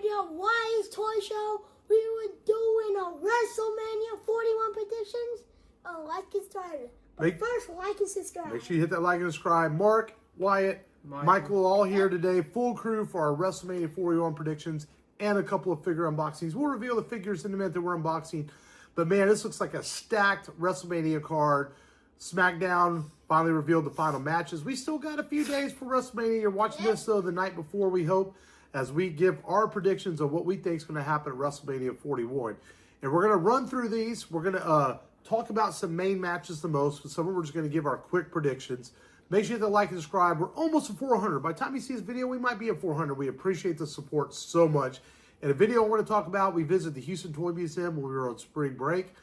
to the Wise Toy Show. We were doing a WrestleMania 41 predictions. Like and subscribe. But first, like and subscribe. Make sure you hit that like and subscribe. Mark, Wyatt, Michael all here today. Full crew for our WrestleMania 41 predictions and a couple of figure unboxings. We'll reveal the figures in a minute that we're unboxing. But man, this looks like a stacked WrestleMania card. SmackDown finally revealed the final matches. We still got a few days for WrestleMania. You're watching this, though, the night before, we hope, as we give our predictions of what we think is going to happen at WrestleMania 41. And we're going to run through these. We're going to talk about some main matches the most. Some of them we're just going to give our quick predictions. Make sure you hit the like and subscribe. We're almost at 400. By the time you see this video, we might be at 400. We appreciate the support so much. And a video I want to talk about, we visited the Houston Toy Museum when we were on spring break.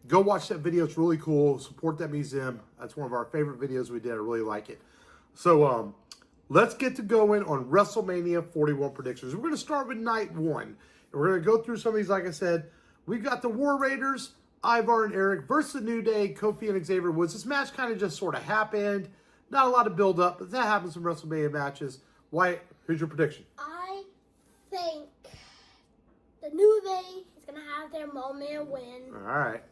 Go watch that video. It's really cool. Support that museum. That's one of our favorite videos we did. I really like it. So let's get to going on WrestleMania 41 predictions. We're going to start with night one. And we're going to go through some of these. Like I said, we've got the War Raiders, Ivar and Eric versus the New Day, Kofi and Xavier Woods. This match kind of just sort of happened. Not a lot of build up, but that happens in WrestleMania matches. Wyatt, who's your prediction? I think the New Day is going to have their moment and win. All right.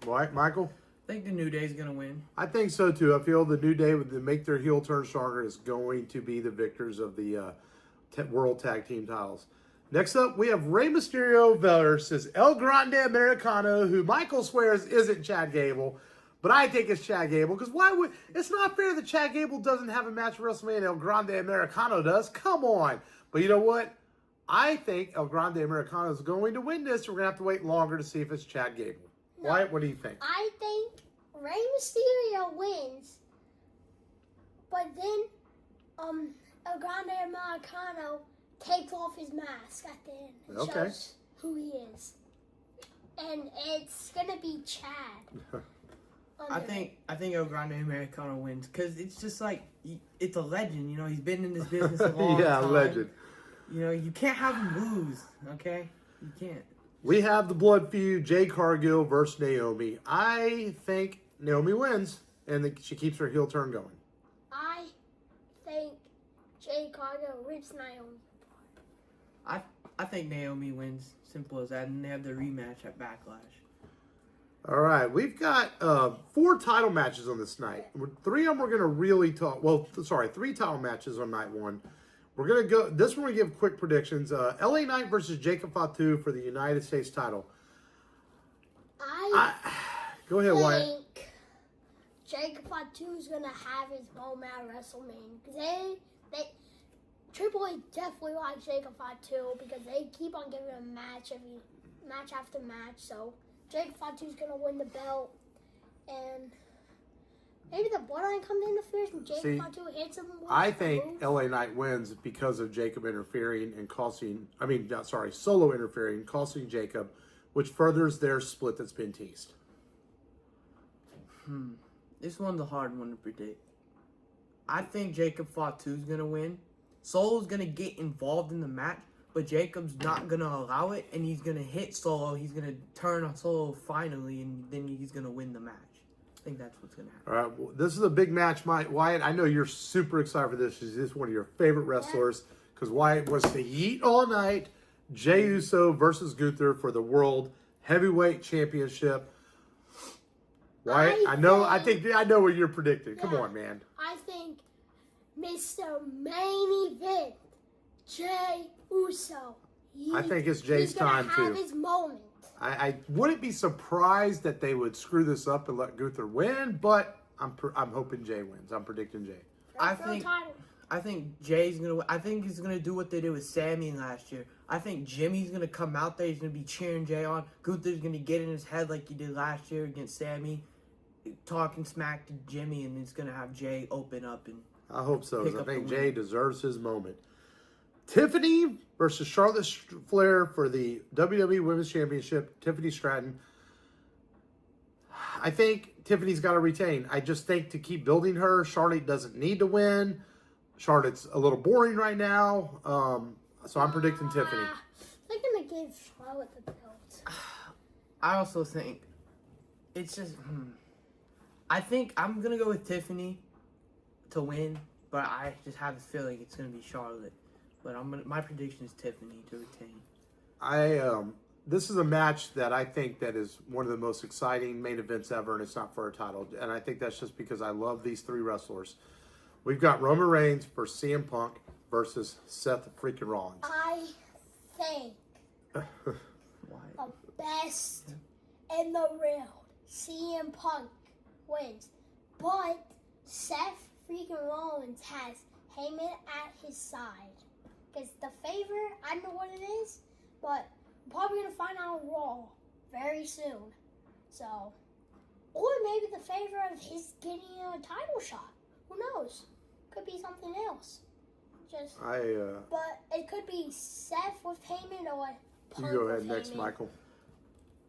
Wyatt, Michael? I think the New Day is going to win. I think so, too. I feel the New Day, with the make their heel turn stronger, is going to be the victors of the World Tag Team titles. Next up, we have Rey Mysterio versus El Grande Americano, who Michael swears isn't Chad Gable, but I think it's Chad Gable, because why would... It's not fair that Chad Gable doesn't have a match at WrestleMania and El Grande Americano does. Come on. But you know what? I think El Grande Americano is going to win this. We're going to have to wait longer to see if it's Chad Gable. No. Wyatt, what do you think? I think Rey Mysterio wins, but then El Grande Americano takes off his mask at the end and shows who he is. And it's going to be Chad. I think El Grande Americano wins because it's just like, it's a legend, you know, he's been in this business a long time. Yeah, legend. You know, you can't have him lose, okay? You can't. We have the blood feud, Jade Cargill versus Naomi. I think Naomi wins, and she keeps her heel turn going. I think Jade Cargill rips Naomi apart. I think Naomi wins. Simple as that. And they have the rematch at Backlash. All right. We've got 4 title matches on this night. 3 of them we're going to really talk. Well, sorry, 3 title matches on night 1. We're going to go, this one we're going to give quick predictions. LA Knight versus Jacob Fatu for the United States title. Go ahead, Wyatt. I think Jacob Fatu is going to have his moment at WrestleMania. Because Triple H definitely likes Jacob Fatu because they keep on giving him match after match. So Jacob Fatu is going to win the belt. And maybe the Bloodline comes in the first and Jacob Fatu hits him. I think LA Knight wins because of Jacob interfering and Solo interfering, costing Jacob, which furthers their split that's been teased. This one's a hard one to predict. I think Jacob Fatu's going to win. Solo's going to get involved in the match, but Jacob's not going to allow it, and he's going to hit Solo. He's going to turn on Solo finally, and then he's going to win the match. I think that's what's going to happen. All right, well, this is a big match, Wyatt. I know you're super excited for this. This is one of your favorite wrestlers because Wyatt was to yeet all night. Jey Uso versus Gunther for the World Heavyweight Championship. Wyatt, I know what you're predicting. Come on, man. I think Mr. Main Event, Jey Uso. I think it's Jay's time too. He's gonna have his moment. I wouldn't be surprised that they would screw this up and let Gunther win, but I'm hoping Jey wins. I'm predicting Jey. I think Jay's gonna win. I think he's gonna do what they did with Sammy last year. I think Jimmy's gonna come out there. He's gonna be cheering Jay on. Gunther's gonna get in his head like he did last year against Sammy, talking smack to Jimmy, and it's gonna have Jay open up and. I hope so. I think Jey deserves his moment. Tiffany versus Charlotte Flair for the WWE Women's Championship. Tiffany Stratton. I think Tiffany's got to retain. I just think to keep building her, Charlotte doesn't need to win. Charlotte's a little boring right now. So I'm predicting Tiffany. They're going to give Charlotte the belt. I also think it's just... I think I'm going to go with Tiffany to win, but I just have a feeling it's going to be Charlotte. But my prediction is Tiffany to retain. This is a match that I think that is one of the most exciting main events ever, and it's not for a title. And I think that's just because I love these three wrestlers. We've got Roman Reigns versus CM Punk versus Seth freaking Rollins. I think Why? the best in the world, CM Punk wins. But Seth freaking Rollins has Heyman at his side. Because the favor, I don't know what it is, but we're probably going to find out on Raw very soon. So, or maybe the favor of his getting a title shot. Who knows? Could be something else. But it could be Seth with Heyman or Punk You go ahead with next, Heyman. Michael.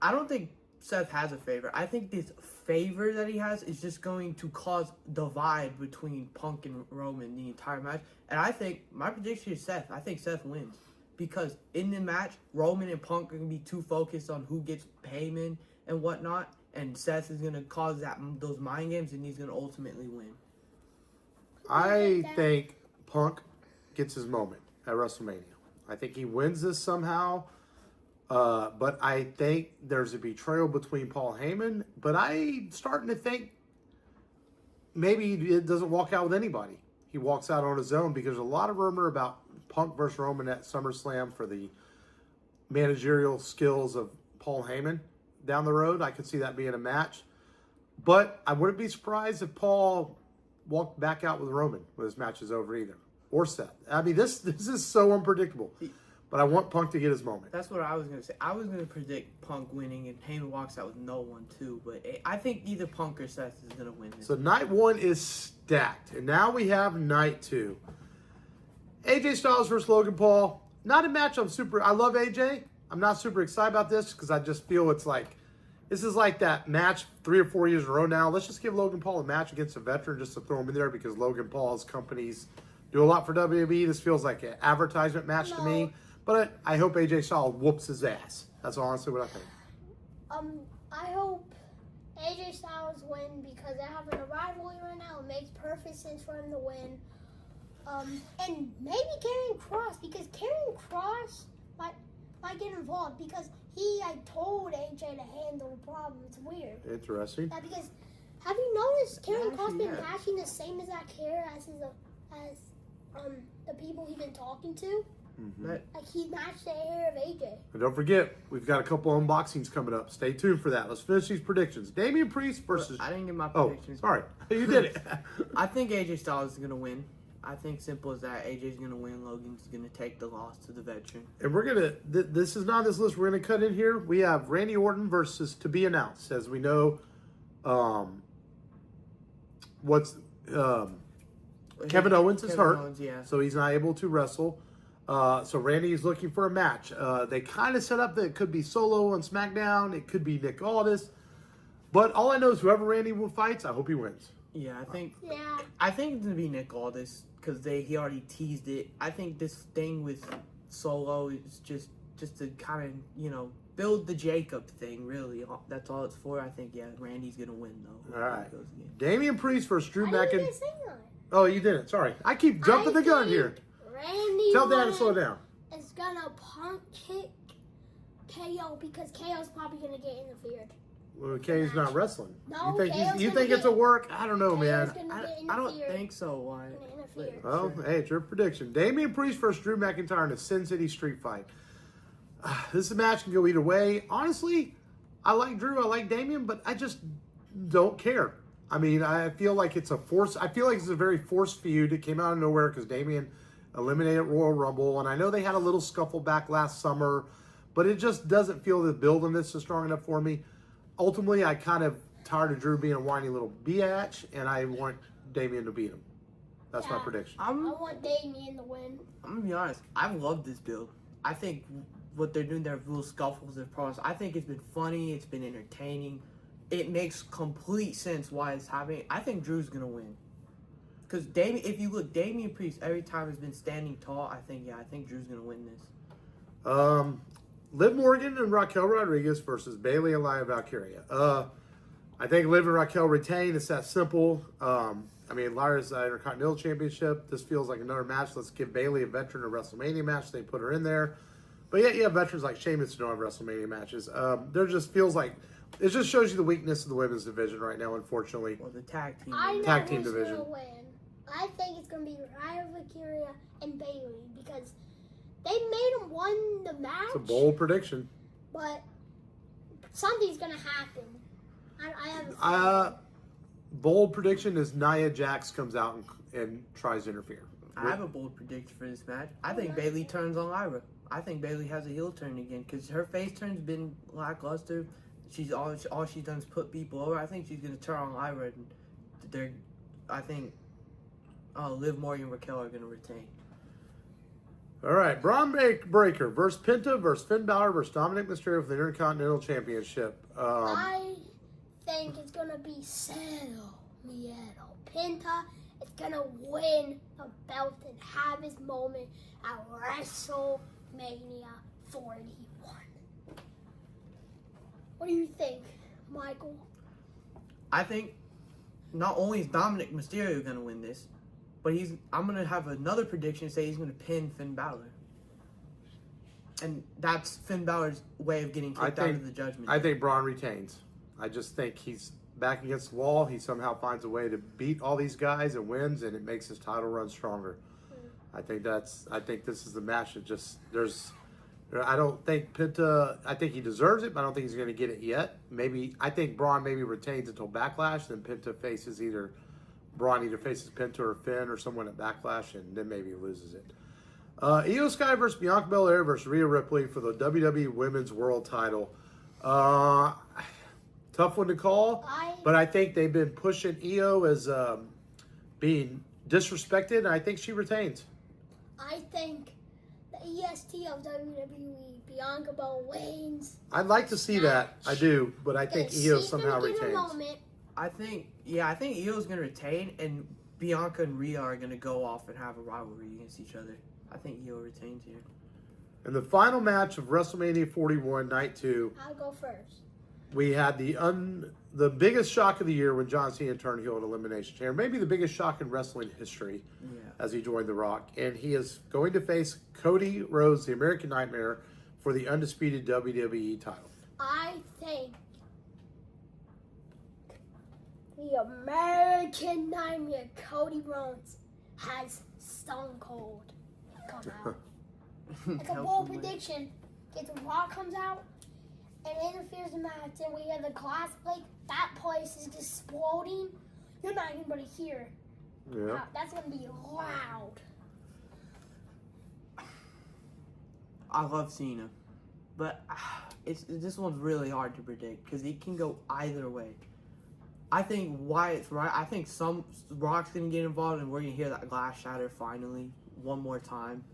I don't think Seth has a favor. I think this favor that he has is just going to cause divide between Punk and Roman the entire match. And I think my prediction is Seth. I think Seth wins. Because in the match, Roman and Punk are going to be too focused on who gets Heyman and whatnot. And Seth is going to cause those mind games, and he's going to ultimately win. I think Punk gets his moment at WrestleMania. I think he wins this somehow. But I think there's a betrayal between Paul Heyman. But I'm starting to think maybe it doesn't walk out with anybody. He walks out on his own because there's a lot of rumor about Punk versus Roman at SummerSlam for the managerial skills of Paul Heyman down the road. I could see that being a match. But I wouldn't be surprised if Paul walked back out with Roman when his match is over either. Or Seth. I mean, this is so unpredictable. But I want Punk to get his moment. That's what I was going to say. I was going to predict Punk winning, and Heyman walks out with no one, too. But I think either Punk or Seth is going to win this. So night one is stacked. And now we have night two. AJ Styles versus Logan Paul. Not a match I love AJ. I'm not super excited about this because I just feel this is like that match 3 or 4 years in a row now. Let's just give Logan Paul a match against a veteran just to throw him in there because Logan Paul's companies do a lot for WWE. This feels like an advertisement match to me. But I hope AJ Styles whoops his ass. That's honestly what I think. I hope AJ Styles win because they're having a rivalry right now. It makes perfect sense for him to win. And maybe Karrion Kross, because Karrion Kross might get involved because he told AJ to handle the problem. It's weird. Interesting. Yeah, because have you noticed Karrion Kross Actually, been yeah. matching the same exact hair as the people he's been talking to? Mm-hmm. Like he matched the hair of AJ. And don't forget, we've got a couple of unboxings coming up. Stay tuned for that. Let's finish these predictions. Damian Priest versus... I didn't get my Oh, predictions. sorry. You did it. I think AJ Styles is going to win. I think simple as that. AJ's going to win. Logan's going to take the loss to the veteran. And we're going to... This is not this list. We're going to cut in here. We have Randy Orton versus to be announced. As we know, Kevin Owens is hurt. Owens, yeah. So he's not able to wrestle. So Randy is looking for a match. They kind of set up that it could be Solo on SmackDown. It could be Nick Aldis. But all I know is whoever Randy fights, I hope he wins. Yeah, I think Yeah. it's going to be Nick Aldis because he already teased it. I think this thing with Solo is just to kind of, build the Jacob thing, really. That's all it's for. I think, Randy's going to win, though. All right. Damian Priest versus Drew I didn't McIntyre. even say that. Oh, you didn't. Sorry. I keep jumping the gun here. Randy Tell Dad to Orton slow down. is gonna punk kick KO because KO's probably gonna get interfered. Well, Kay's not wrestling. No, you think KO's you gonna think it's a get- work? I don't know, KO's man. gonna get I don't interfered. think so. Why? Gonna interfere. Oh, hey, it's your prediction. Damian Priest versus Drew McIntyre in a Sin City street fight. This match can go either way. Honestly, I like Drew, I like Damian, but I just don't care. I mean, I feel like it's a force. I feel like it's a very forced feud. It came out of nowhere because Damian eliminated Royal Rumble, and I know they had a little scuffle back last summer, but it just doesn't feel the build on this is strong enough for me. Ultimately, I kind of tired of Drew being a whiny little biatch, and I want Damian to beat him. That's my Yeah. prediction. I want Damien to win. I'm going to be honest. I love this build. I think what they're doing, their little scuffles and problems, I think it's been funny. It's been entertaining. It makes complete sense why it's happening. I think Drew's going to win. Because if you look, Damian Priest every time has been standing tall. I think Drew's gonna win this. Liv Morgan and Raquel Rodriguez versus Bayley and Laya Valkyria. I think Liv and Raquel retain. It's that simple. I mean, Laya's Intercontinental Championship. This feels like another match. Let's give Bayley a veteran a WrestleMania match. They put her in there. But yet you have veterans like Sheamus who don't have WrestleMania matches. There just feels like it just shows you the weakness of the women's division right now, unfortunately. Well, the tag team. I know Tag team who's division. gonna win. I think it's gonna be Raya, Valkyria, and Bailey because they made them won the match. It's a bold prediction. But something's gonna happen. I have a feeling. Bold prediction is Nia Jax comes out and tries to interfere. I have a bold prediction for this match. I think Bailey turns on Lyra. I think Bailey has a heel turn again because her face turn's been lackluster. She's all she's done is put people over. I think she's gonna turn on Lyra, and I think Liv Morgan and Raquel are gonna retain. All right, Braun Breaker versus Penta versus Finn Balor versus Dominic Mysterio for the Intercontinental Championship. I think it's gonna be Cero Miedo. Penta is gonna win the belt and have his moment at WrestleMania 41. What do you think, Michael? I think not only is Dominic Mysterio gonna win this, but I'm gonna have another prediction say he's gonna pin Finn Balor, and that's Finn Balor's way of getting kicked out of the Judgment. I think Braun retains. I just think he's back against the wall. He somehow finds a way to beat all these guys and wins, and it makes his title run stronger. I think this is the match that I don't think Penta. I think he deserves it, but I don't think he's going to get it yet. I think Braun maybe retains until Backlash. Then Penta faces Braun faces Penta or Finn or someone at Backlash, and then maybe he loses it. Io Sky versus Bianca Belair versus Rhea Ripley for the WWE Women's World Title. Tough one to call, but I think they've been pushing Io as being disrespected, and I think she retains. I think the EST of WWE, Bianca Belair, wins. I'd like to see that. I do, but I think Io somehow retains. retains. I think Io's gonna retain, and Bianca and Rhea are gonna go off and have a rivalry against each other. I think Io retains here. In the final match of WrestleMania 41, Night 2, I'll go first. we had the biggest shock of the year when John Cena turned heel at Elimination Chamber. Maybe the biggest shock in wrestling history as he joined The Rock. And he is going to face Cody Rhodes, the American Nightmare, for the undisputed WWE title. I think the American Nightmare, Cody Rhodes, has Stone Cold come out. It's a bold prediction. If The Rock comes out and interferes in the match, and we have the glass plate, that place is exploding. You're not even going to hear. Yeah. That's going to be loud. I love Cena, but this one's really hard to predict because it can go either way. I think Wyatt's right. I think Rock's gonna get involved, and we're gonna hear that glass shatter finally one more time.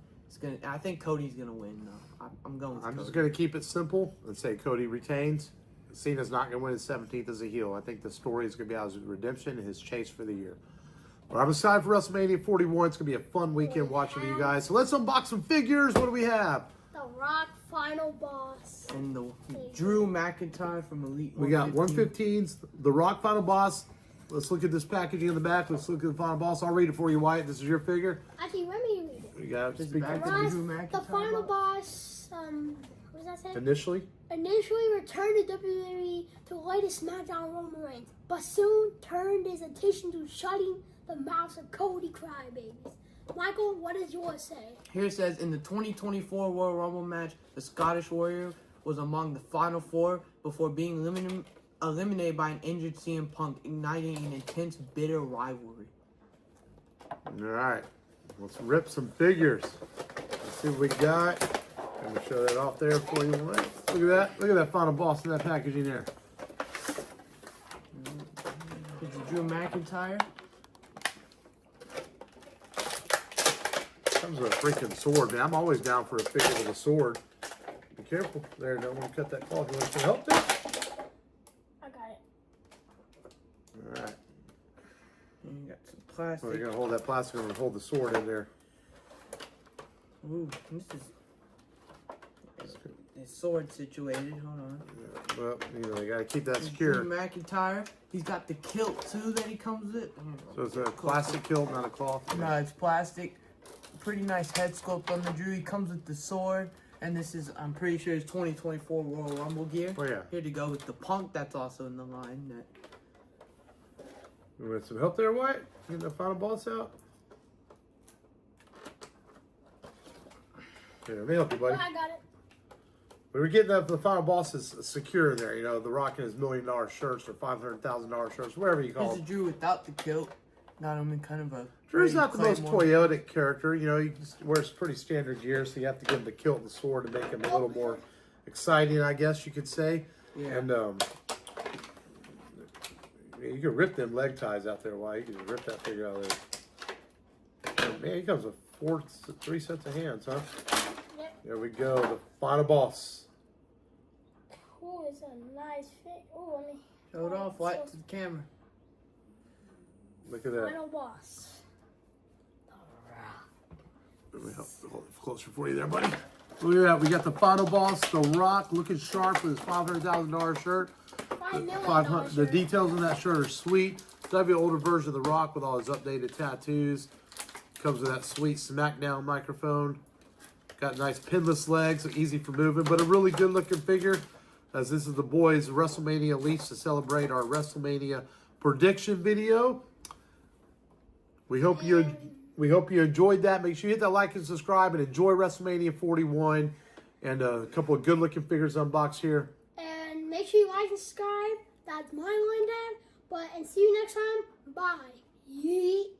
I think Cody's gonna win though. I'm going with Cody. Just gonna keep it simple and say Cody retains. Cena's not gonna win his 17th as a heel. I think the story is gonna be out his redemption and his chase for the year. Well, I'm excited for WrestleMania 41. It's gonna be a fun weekend watching for you guys. So let's unbox some figures. What do we have? The Rock Final Boss. And the Drew McIntyre from Elite. We got 115s, The Rock Final Boss. Let's look at this packaging in the back. Let's look at the Final Boss. I'll read it for you, Wyatt. This is your figure. Actually, let me read it. We got This speak back The to Rock, Drew McIntyre the Final Boss, what does that say? initially. Initially returned to WWE to latest SmackDown Roman Reigns, but soon turned his attention to shutting the mouths of Cody Crybabies. Michael, what does yours say? Here it says, in the 2024 Royal Rumble match, the Scottish Warrior was among the final four before being eliminated by an injured CM Punk, igniting an intense, bitter rivalry. All right. Let's rip some figures. Let's see what we got. I'm going to show that off there for you. Look at that. Look at that Final Boss in that packaging there. This is Drew McIntyre. Comes with a freaking sword, man. I'm always down for a figure with a sword. Be careful. There, don't want to cut that cloth. You want some help there? I got it. All right. And you got some plastic. So you're going to hold that plastic and hold the sword in there. Ooh, this sword situated. Hold on. Yeah, well, you got to keep that Drew secure. McIntyre. He's got the kilt too that he comes with. So it's a plastic kilt, not a cloth. No, it's plastic. Pretty nice head sculpt on the Drew. He comes with the sword, And this is, I'm pretty sure, it's 2024 Royal Rumble gear. Oh, yeah. Here to go with the Punk that's also in the line. You want some help there, Wyatt? Getting the final boss out? Here, let me help you, buddy. Oh, I got it. We were getting the final boss is secure in there. You know, the Rock in his $1 million shirts or $500,000 shirts, whatever you call This is them. Drew without the kilt. Got him in kind of a. Drew's not the most Claymore. Toyotic character. You know, he just wears pretty standard gear, so you have to give him the kilt and the sword to make him a little more exciting, I guess you could say. Yeah. And you can rip them leg ties out there. Why? You can just rip that figure out of there. Oh, man, he comes with 3 sets of hands, huh? Yep. There we go. The final boss. Oh, it's a nice fit. Oh, let me. Show it off, White, to the camera. Look at that. Final boss. Let me hold it closer for you there, buddy. Look at that. We got the final boss, The Rock, looking sharp with his $500,000 shirt. The details on that shirt are sweet. That'd be an older version of The Rock with all his updated tattoos. Comes with that sweet SmackDown microphone. Got nice pinless legs, so easy for moving, but a really good looking figure. As this is the boys' WrestleMania Leafs to celebrate our WrestleMania prediction video. We hope you enjoyed that. Make sure you hit that like and subscribe and enjoy WrestleMania 41 and a couple of good looking figures unboxed here. And make sure you like and subscribe. That's my line, Dad. And see you next time. Bye. Yeet.